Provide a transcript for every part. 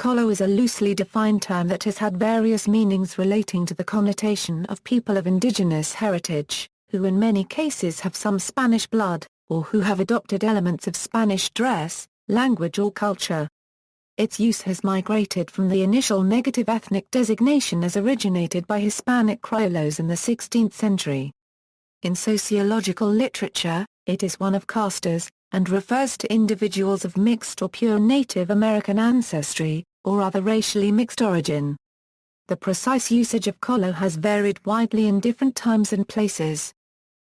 Cholo is a loosely defined term that has had various meanings relating to the connotation of people of indigenous heritage, who in many cases have some Spanish blood, or who have adopted elements of Spanish dress, language or culture. Its use has migrated from the initial negative ethnic designation as originated by Hispanic criollos in the 16th century. In sociological literature, it is one of castas, and refers to individuals of mixed or pure Native American ancestry, or other racially mixed origin. The precise usage of Cholo has varied widely in different times and places.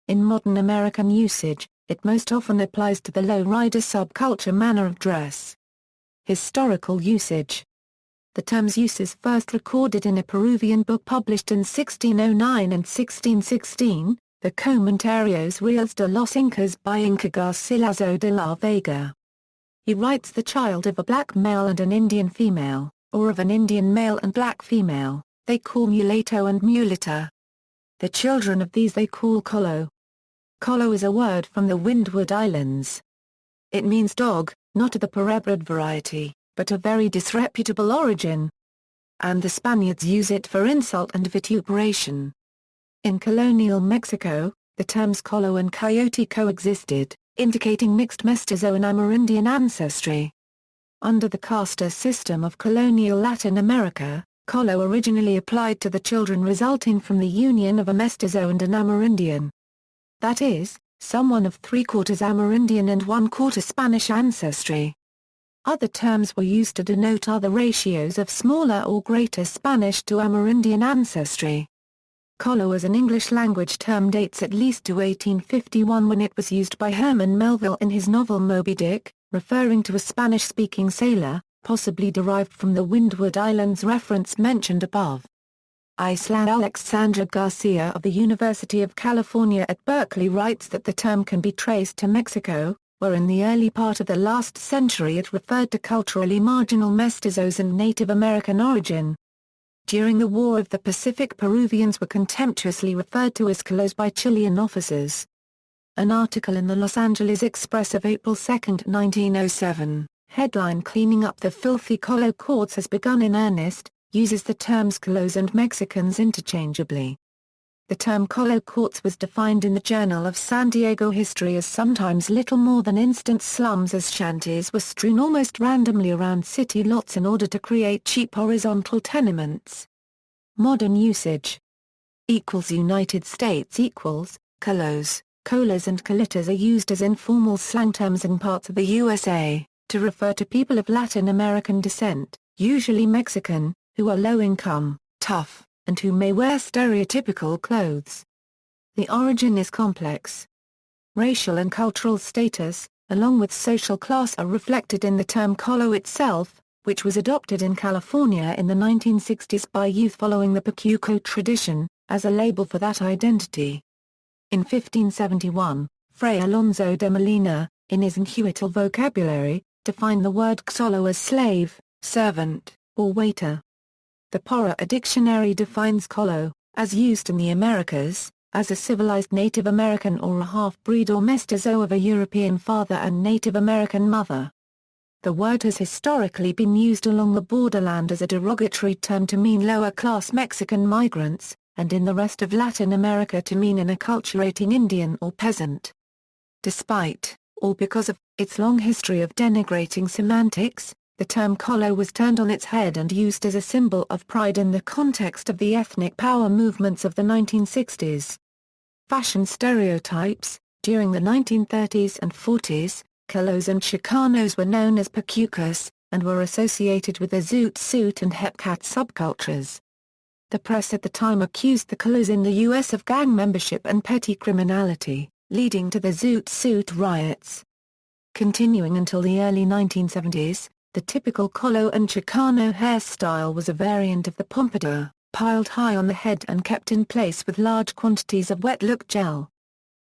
In modern American usage, it most often applies to the low-rider subculture manner of dress. Historical usage. The term's use is first recorded in a Peruvian book published in 1609 and 1616, the Comentarios Reales de los Incas by Inca Garcilaso de la Vega. He writes the child of a black male and an Indian female, or of an Indian male and black female, they call mulato and mulata. The children of these they call Cholo. Cholo is a word from the Windward Islands. It means dog, not of the purebred variety, but of very disreputable origin. And the Spaniards use it for insult and vituperation. In colonial Mexico, the terms Cholo and coyote coexisted, indicating mixed mestizo and Amerindian ancestry. Under the casta system of colonial Latin America, Cholo originally applied to the children resulting from the union of a mestizo and an Amerindian. That is, someone of 3/4 Amerindian and 1/4 Spanish ancestry. Other terms were used to denote other ratios of smaller or greater Spanish to Amerindian ancestry. Cholo as an English-language term dates at least to 1851 when it was used by Herman Melville in his novel Moby Dick, referring to a Spanish-speaking sailor, possibly derived from the Windward Islands reference mentioned above. Isla Alexandra Garcia of the University of California at Berkeley writes that the term can be traced to Mexico, where in the early part of the last century it referred to culturally marginal mestizos and Native American origin. During the War of the Pacific, Peruvians were contemptuously referred to as Cholos by Chilean officers. An article in the Los Angeles Express of April 2, 1907, headline "Cleaning up the filthy Cholo courts has begun in earnest," uses the terms Cholos and Mexicans interchangeably. The term Cholo courts was defined in the Journal of San Diego History as sometimes little more than instant slums, as shanties were strewn almost randomly around city lots in order to create cheap horizontal tenements. Modern usage. United States equals, Cholos, Cholas and Cholitas are used as informal slang terms in parts of the USA, to refer to people of Latin American descent, usually Mexican, who are low income, tough, and who may wear stereotypical clothes. The origin is complex. Racial and cultural status, along with social class, are reflected in the term Cholo itself, which was adopted in California in the 1960s by youth following the Pachuco tradition, as a label for that identity. In 1571, Fray Alonso de Molina, in his Inhuital vocabulary, defined the word Cholo as slave, servant, or waiter. The Porra dictionary defines Cholo, as used in the Americas, as a civilized Native American or a half-breed or mestizo of a European father and Native American mother. The word has historically been used along the borderland as a derogatory term to mean lower-class Mexican migrants, and in the rest of Latin America to mean an acculturating Indian or peasant. Despite, or because of, its long history of denigrating semantics, the term Cholo was turned on its head and used as a symbol of pride in the context of the ethnic power movements of the 1960s. Fashion stereotypes. During the 1930s and 40s, Cholos and Chicanos were known as Pachucas, and were associated with the zoot suit and hepcat subcultures. The press at the time accused the Cholos in the U.S. of gang membership and petty criminality, leading to the zoot suit riots. Continuing until the early 1970s, the typical Cholo and Chicano hairstyle was a variant of the pompadour, piled high on the head and kept in place with large quantities of wet-look gel.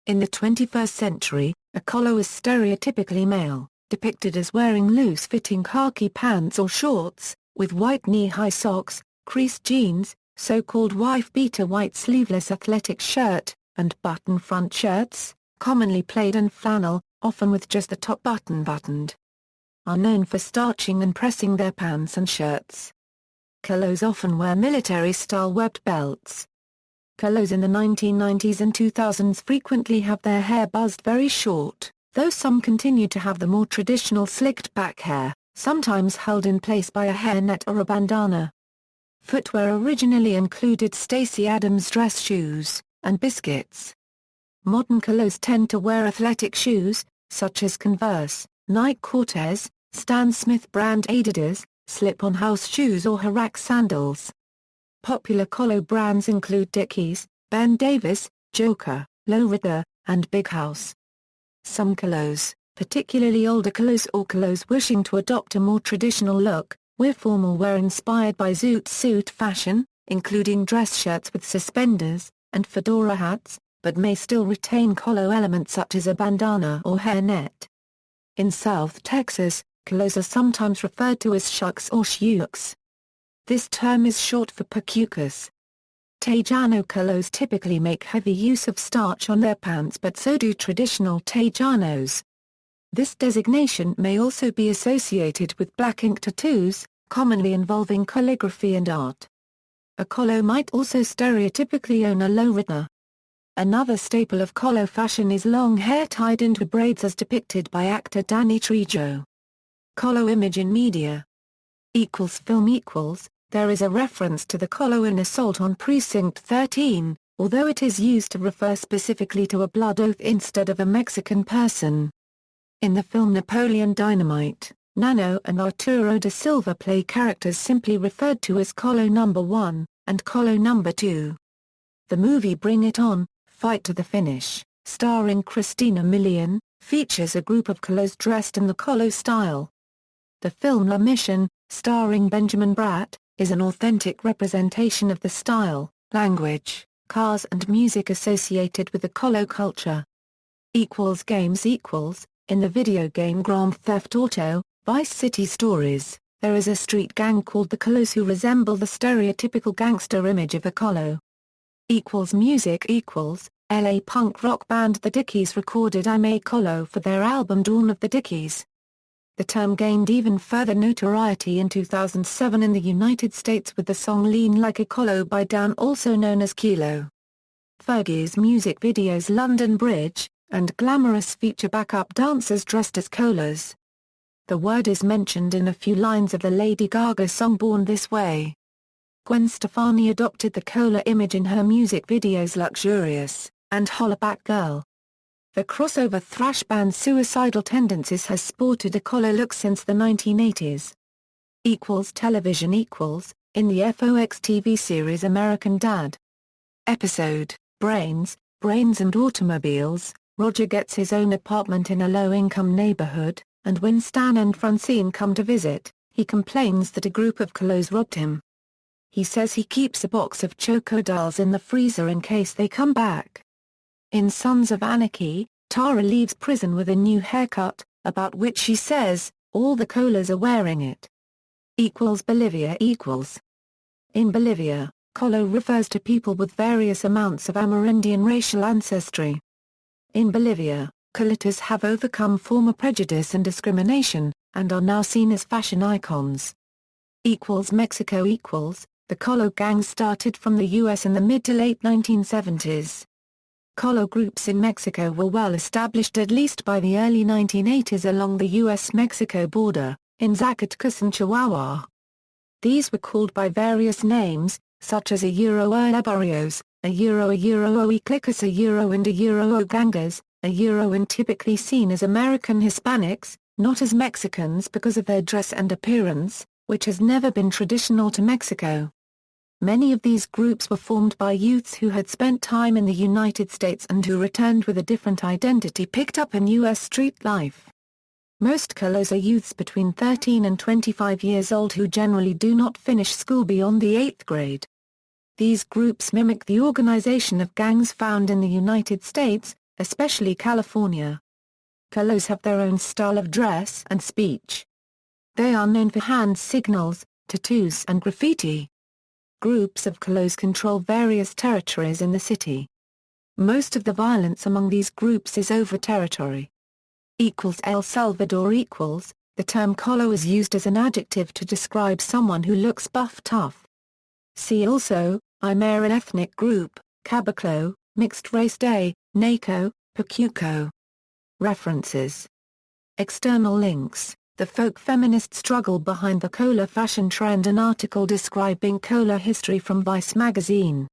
In the 21st century, a Cholo is stereotypically male, depicted as wearing loose-fitting khaki pants or shorts, with white knee-high socks, creased jeans, so-called wife-beater white sleeveless athletic shirt, and button-front shirts, commonly plaid and flannel, often with just the top button buttoned. are known for starching and pressing their pants and shirts. Cholos often wear military-style webbed belts. Cholos in the 1990s and 2000s frequently have their hair buzzed very short, though some continue to have the more traditional slicked back hair, sometimes held in place by a hairnet or a bandana. Footwear originally included Stacey Adams dress shoes, and biscuits. Modern Cholos tend to wear athletic shoes, such as Converse, Nike Cortez, Stan Smith brand Adidas, slip-on house shoes or Harak sandals. Popular Cholo brands include Dickies, Ben Davis, Joker, Lowrider, and Big House. Some Cholos, particularly older Cholos or Cholos wishing to adopt a more traditional look, wear formal wear inspired by zoot suit fashion, including dress shirts with suspenders, and fedora hats, but may still retain Cholo elements such as a bandana or hairnet. In South Texas, Cholos are sometimes referred to as shucks or shukes. This term is short for pacucas. Tejano Cholos typically make heavy use of starch on their pants, but so do traditional Tejanos. This designation may also be associated with black ink tattoos, commonly involving calligraphy and art. A Cholo might also stereotypically own a lowrider. Another staple of Cholo fashion is long hair tied into braids as depicted by actor Danny Trejo. Cholo image in media. Film There is a reference to the Cholo in Assault on Precinct 13, although it is used to refer specifically to a blood oath instead of a Mexican person. In the film Napoleon Dynamite, Nano and Arturo da Silva play characters simply referred to as Cholo No. 1, and Cholo No. 2. The movie Bring It On, Fight to the Finish, starring Christina Milian, features a group of Cholos dressed in the Cholo style. The film La Mission, starring Benjamin Bratt, is an authentic representation of the style, language, cars and music associated with the Cholo culture. Games In the video game Grand Theft Auto, Vice City Stories, there is a street gang called the Cholos who resemble the stereotypical gangster image of a Cholo. Music LA punk rock band The Dickies recorded I'm a Cholo for their album Dawn of the Dickies. The term gained even further notoriety in 2007 in the United States with the song Lean Like a Cholo by Dan, also known as Kilo. Fergie's music videos London Bridge and Glamorous feature backup dancers dressed as Cholos. The word is mentioned in a few lines of the Lady Gaga song Born This Way. Gwen Stefani adopted the Cholo image in her music videos Luxurious and Hollaback Girl. The crossover thrash band Suicidal Tendencies has sported a Cholo look since the 1980s. Television In the FOX TV series American Dad. Episode, Brains and Automobiles, Roger gets his own apartment in a low-income neighborhood, and when Stan and Francine come to visit, he complains that a group of Cholos robbed him. He says he keeps a box of Chocodals in the freezer in case they come back. In Sons of Anarchy, Tara leaves prison with a new haircut, about which she says, all the Cholos are wearing it. Bolivia In Bolivia, Cholo refers to people with various amounts of Amerindian racial ancestry. In Bolivia, Cholitos have overcome former prejudice and discrimination, and are now seen as fashion icons. Mexico The Cholo gang started from the U.S. in the mid to late 1970s. Cholo groups in Mexico were well established at least by the early 1980s along the U.S.-Mexico border, in Zacatecas and Chihuahua. These were called by various names, such as a barrios, a clickers, and a gangas, and typically seen as American Hispanics, not as Mexicans because of their dress and appearance, which has never been traditional to Mexico. Many of these groups were formed by youths who had spent time in the United States and who returned with a different identity picked up in U.S. street life. Most Cholos are youths between 13 and 25 years old who generally do not finish school beyond the 8th grade. These groups mimic the organization of gangs found in the United States, especially California. Cholos have their own style of dress and speech. They are known for hand signals, tattoos and graffiti. Groups of Cholos control various territories in the city. Most of the violence among these groups is over territory. El Salvador The term Cholo is used as an adjective to describe someone who looks buff tough. See also, Aymara ethnic group, Caboclo, mixed race day, Naco, Pacuco. References. External links: The folk feminist struggle behind the Cholo fashion trend, an article describing Cholo history from Vice magazine.